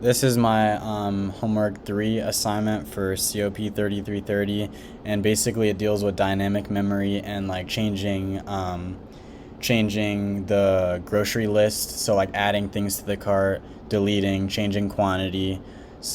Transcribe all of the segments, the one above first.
this is my homework 3 assignment for COP3330, and basically it deals with dynamic memory and like changing the grocery list, so like adding things to the cart, deleting, changing quantity,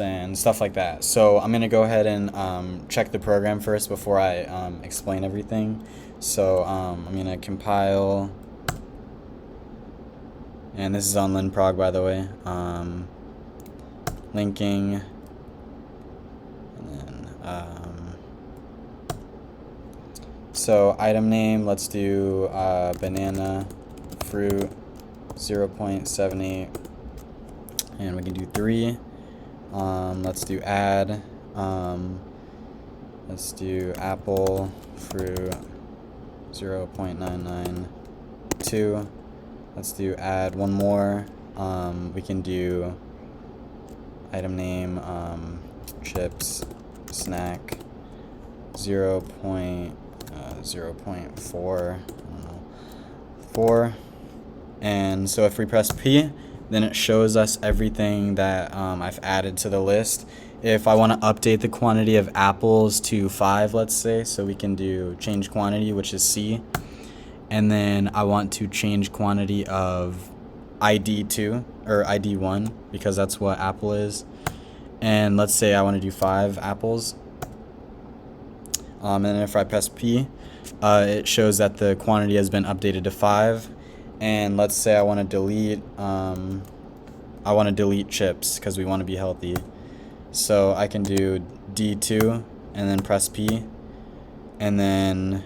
and stuff like that. So I'm gonna go ahead and check the program first before I explain everything. So I'm gonna compile, and this is on LinProg, by the way. Linking, and then so item name, let's do banana fruit 0.78, and we can do 3. Let's do add, let's do apple fruit 0.992. Let's do add one more. We can do item name, chips snack 0.4, and so if we press P, then it shows us everything that I've added to the list. If I want to update the quantity of apples to 5, let's say, so we can do change quantity, which is C, and then I want to change quantity of ID2 or ID1 because that's what apple is, and let's say I want to do 5 apples, and then if I press P, it shows that the quantity has been updated to 5. And let's say I want to delete chips because we want to be healthy, so I can do D2 and then press P, and then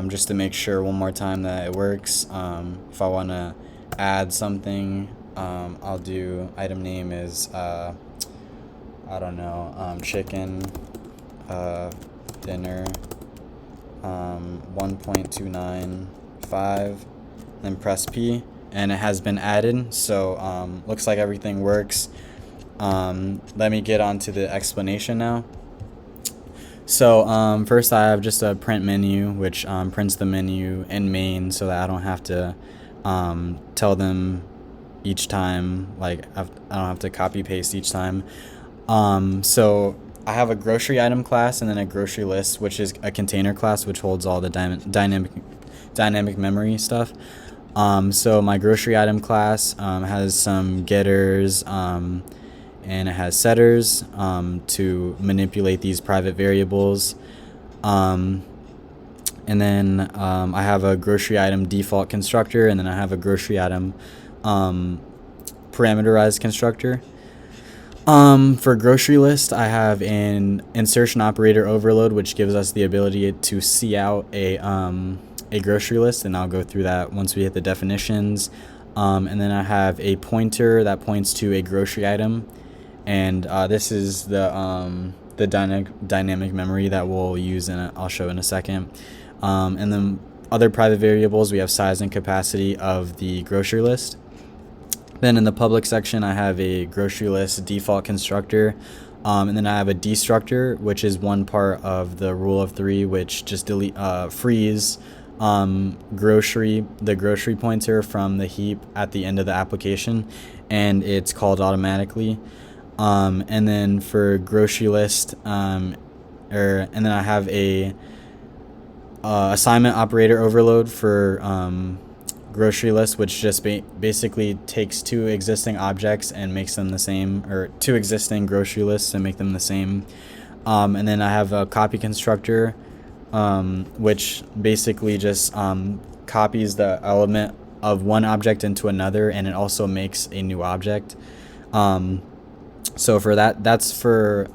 just to make sure one more time that it works, if I want to add something, I'll do item name is I don't know, chicken dinner 1.295, then press P, and it has been added. So looks like everything works. Let me get on to the explanation now. So first I have just a print menu, which prints the menu in main so that I don't have to tell them each time, like I don't have to copy paste each time. So I have a grocery item class and then a grocery list, which is a container class which holds all the dynamic memory stuff. So my grocery item class has some getters and it has setters to manipulate these private variables. And then I have a grocery item default constructor, and then I have a grocery item parameterized constructor. For grocery list, I have an insertion operator overload, which gives us the ability to see out a grocery list, and I'll go through that once we hit the definitions. And then I have a pointer that points to a grocery item, and this is the dynamic memory that we'll use, and I'll show in a second. And then other private variables, we have size and capacity of the grocery list. Then in the public section, I have a grocery list default constructor, and then I have a destructor, which is one part of the rule of 3, which just frees the grocery pointer from the heap at the end of the application, and it's called automatically. And then for grocery list, and then I have a assignment operator overload for grocery list, which just basically takes two existing objects and makes them the same, or two existing grocery lists and make them the same. And then I have a copy constructor, which basically just copies the element of one object into another, and it also makes a new object. So for that's for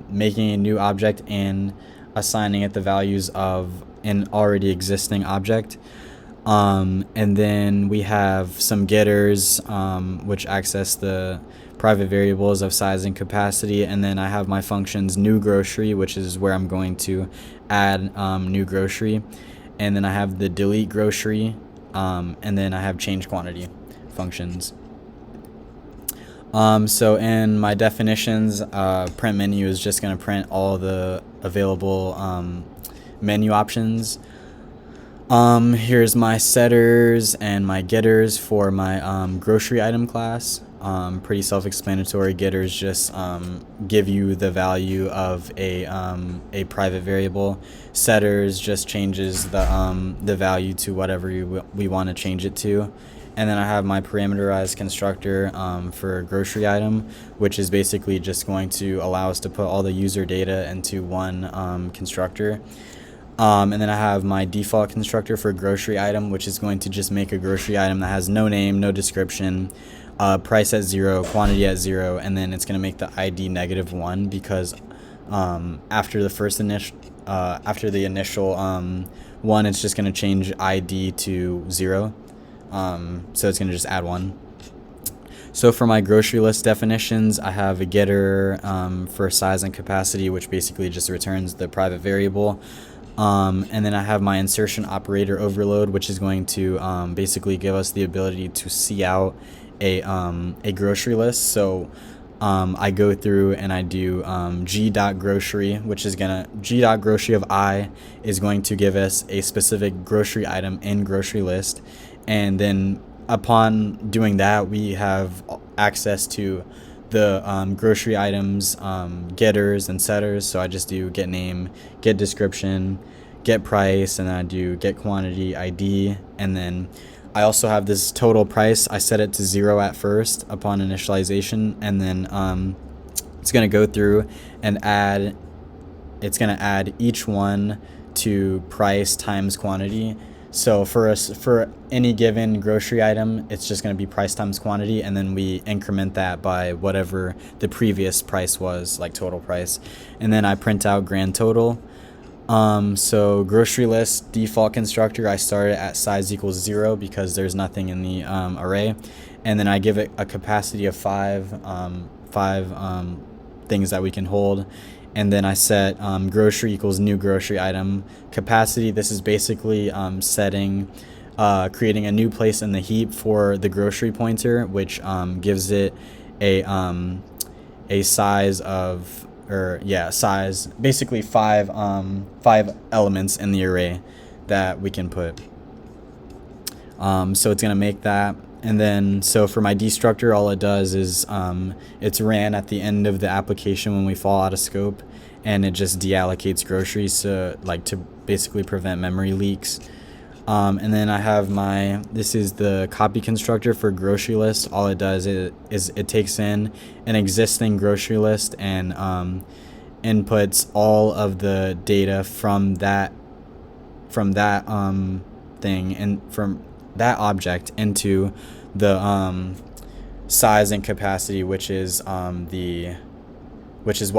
making a new object and assigning it the values of an already existing object. And then we have some getters, which access the private variables of size and capacity, and then I have my functions new grocery, which is where I'm going to add new grocery, and then I have the delete grocery, and then I have change quantity functions. So in my definitions, print menu is just going to print all the available menu options. Here's my setters and my getters for my grocery item class. pretty self-explanatory. Getters just give you the value of a private variable. Setters just changes the value to whatever we want to change it to. And then I have my parameterized constructor for grocery item, which is basically just going to allow us to put all the user data into one constructor. And then I have my default constructor for grocery item, which is going to just make a grocery item that has no name, no description, price at 0, quantity at 0, and then it's going to make the ID -1 because after the initial one, it's just going to change ID to 0. So it's going to just add 1. So for my grocery list definitions, I have a getter for size and capacity, which basically just returns the private variable. And then I have my insertion operator overload, which is going to basically give us the ability to see out a grocery list. So I go through and I do g.grocery, which is g.grocery of I is going to give us a specific grocery item in grocery list. And then upon doing that, we have access to the grocery items, getters and setters. So I just do get name, get description, get price, and then I do get quantity ID. And then I also have this total price. I set it to 0 at first upon initialization, and then it's going to go through and add each one to price times quantity. So for any given grocery item, it's just going to be price times quantity, and then we increment that by whatever the previous price was, like total price. And then I print out grand total. So grocery list default constructor, I start it at size equals 0 because there's nothing in the array. And then I give it a capacity of 5 things that we can hold. And then I set grocery equals new grocery item. Capacity, this is basically creating a new place in the heap for the grocery pointer, which gives it a size of, basically five elements in the array that we can put. So it's going to make that. And then, so for my destructor, all it does is it's ran at the end of the application when we fall out of scope, and it just deallocates groceries to basically prevent memory leaks. And then I have this is the copy constructor for grocery list. All it does is it takes in an existing grocery list and inputs all of the data from that thing and from that object into the size and capacity, which is what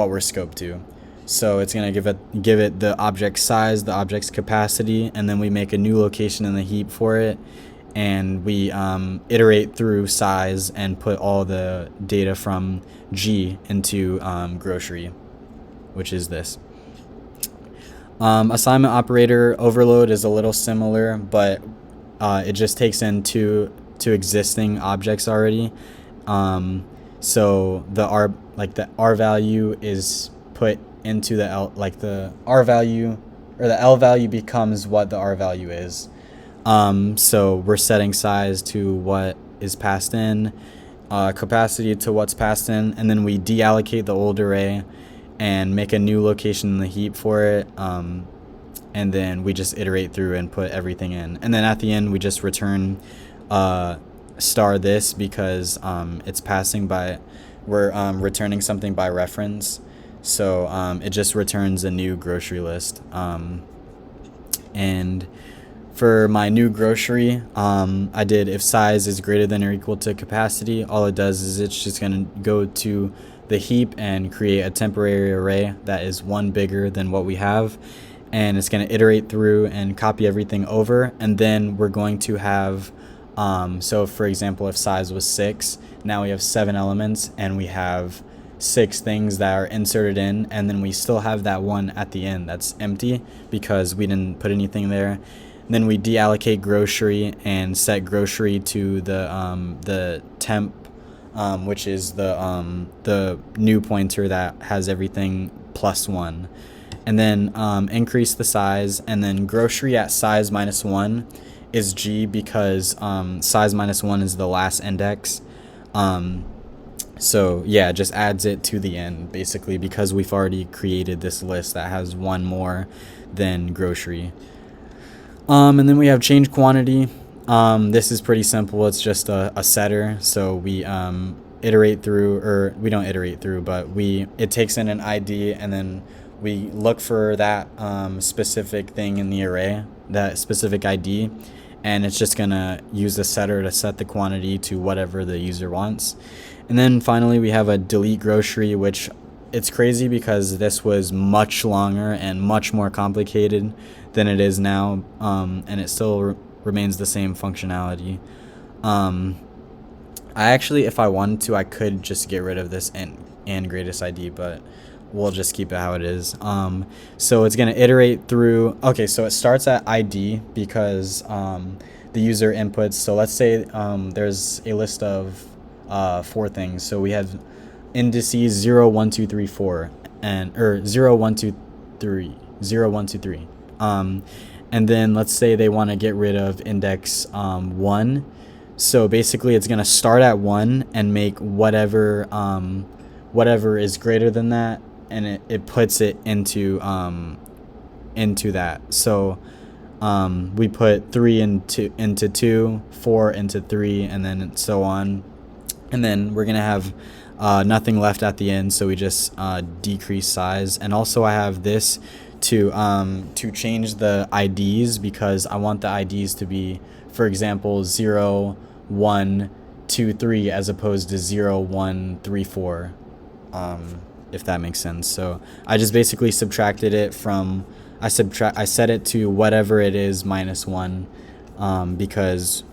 we're scoped to. So it's going to give it the object size, the object's capacity, and then we make a new location in the heap for it, and we iterate through size and put all the data from G into grocery, which is this. Assignment operator overload is a little similar, but it just takes in two existing objects already. So the R value is put into the L, the R value, or the L value becomes what the R value is. So we're setting size to what is passed in, capacity to what's passed in, and then we deallocate the old array and make a new location in the heap for it. And then we just iterate through and put everything in. And then at the end, we just return star this because it's passing by, we're returning something by reference. So it just returns a new grocery list. And for my new grocery, I did if size is greater than or equal to capacity. All it does is it's just going to go to the heap and create a temporary array that is one bigger than what we have. And it's going to iterate through and copy everything over. And then we're going to have, so for example, if size was 6, now we have 7 elements and we have 6 things that are inserted in. And then we still have that one at the end that's empty because we didn't put anything there. And then we deallocate grocery and set grocery to the temp, which is the new pointer that has everything +1. And then increase the size, and then grocery at size -1 is G because size -1 is the last index. So yeah, it just adds it to the end basically because we've already created this list that has one more than grocery. And then we have change quantity. This is pretty simple. It's just a setter. So we iterate through, or we don't iterate through, but it takes in an ID, and then we look for that specific thing in the array, that specific ID, and it's just gonna use the setter to set the quantity to whatever the user wants. And then finally we have a delete grocery, which it's crazy because this was much longer and much more complicated than it is now, and it still remains the same functionality. I actually, if I wanted to, I could just get rid of this and greatest ID, but we'll just keep it how it is. So it's going to iterate through. Okay, so it starts at ID because the user inputs. So let's say there's a list of 4 things. So we have indices 0, 1, 2, 3, 4, or 0, 1, 2, 3, 0, 1, 2, 3. And then let's say they want to get rid of index 1. So basically it's going to start at 1 and make whatever is greater than that, and it puts it into that. So we put 3 into 2, 4 into 3, and then so on. And then we're going to have nothing left at the end, so we just decrease size. And also I have this to change the IDs, because I want the IDs to be, for example, 0, 1, 2, 3, as opposed to 0, 1, 3, 4, if that makes sense. So I just basically subtracted it from, I set it to whatever it is minus 1, because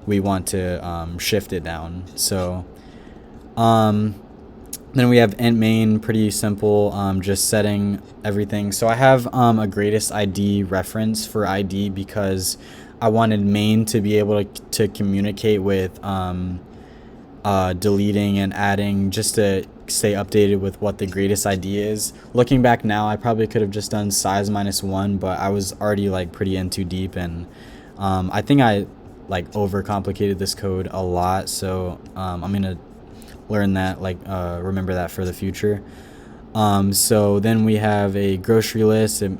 we want to shift it down. So then we have int main, pretty simple, just setting everything. So I have a greatest ID reference for ID because I wanted main to be able to communicate with deleting and adding, just to stay updated with what the greatest ID is. Looking back now, I probably could have just done size minus 1, but I was already like pretty in too deep, and I think I like overcomplicated this code a lot. So I'm gonna learn that, remember that for the future. So then we have a grocery list. It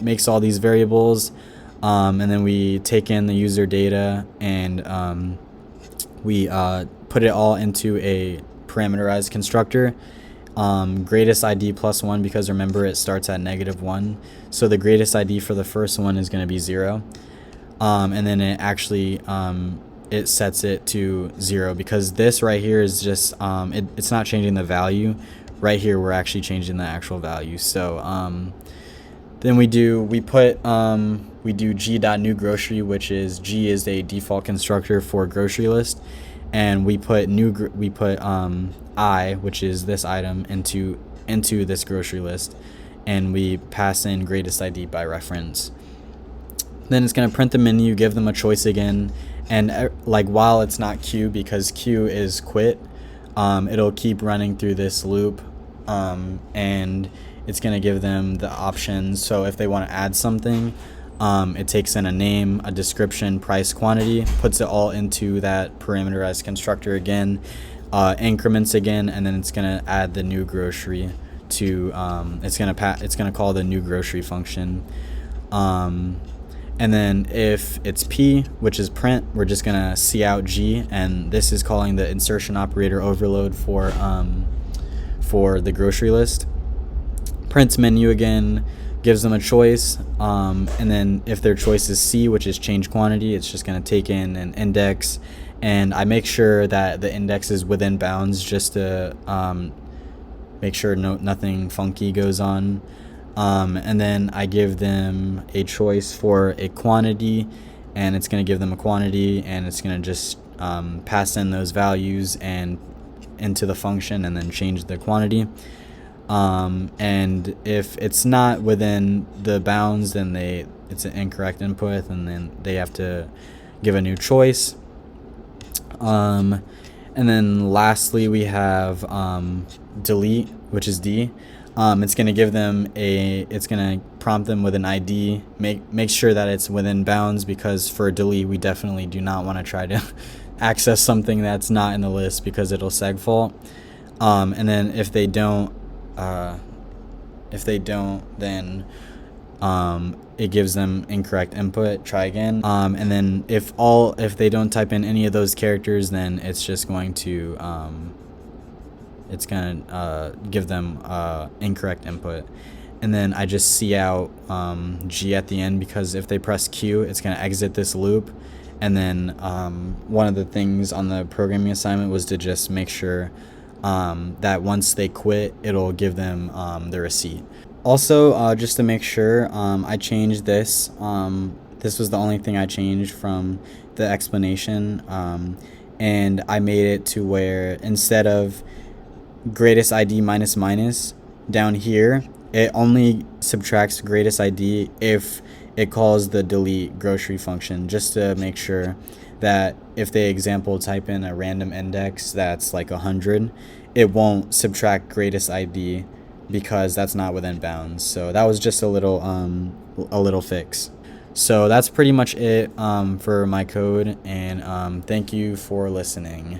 makes all these variables. And then we take in the user data, and we put it all into a parameterized constructor. Greatest ID plus 1, because remember it starts at -1. So the greatest ID for the first one is going to be 0. And then it actually it sets it to 0, because this right here is just it's not changing the value. Right here we're actually changing the actual value. So then we do g.newGrocery, which is G is a default constructor for grocery list, and we put I, which is this item, into this grocery list, and we pass in greatest ID by reference. Then it's going to print the menu, give them a choice again, and while it's not Q, because Q is quit, it'll keep running through this loop, and it's going to give them the options. So if they want to add something, it takes in a name, a description, price, quantity, puts it all into that parameterized constructor again, increments again, and then it's going to add the new grocery to it's going to call the new grocery function. And then if it's P, which is print, we're just going to see out G, and this is calling the insertion operator overload for the grocery list. Prints menu again, gives them a choice, and then if their choice is C, which is change quantity, it's just going to take in an index, and I make sure that the index is within bounds, just to make sure nothing funky goes on. And then I give them a choice for a quantity, and it's going to give them a quantity, and it's going to just pass in those values and into the function, and then change the quantity. And if it's not within the bounds, then it's an incorrect input, and then they have to give a new choice. And then lastly we have delete, which is D. It's going to give them it's going to prompt them with an ID, make sure that it's within bounds, because for delete we definitely do not want to try to access something that's not in the list because it'll segfault. And then if they don't, then it gives them incorrect input. Try again. And then if they don't type in any of those characters, then it's just going to give them incorrect input. And then I just see out G at the end, because if they press Q, it's going to exit this loop. And then one of the things on the programming assignment was to just make sure that once they quit, it'll give them the receipt. Also, just to make sure, I changed this. This was the only thing I changed from the explanation. And I made it to where instead of greatest ID minus minus down here, it only subtracts greatest ID if it calls the delete grocery function, just to make sure that if they example type in a random index that's like 100, it won't subtract greatest ID because that's not within bounds. So that was just a little fix. So that's pretty much it for my code, and thank you for listening.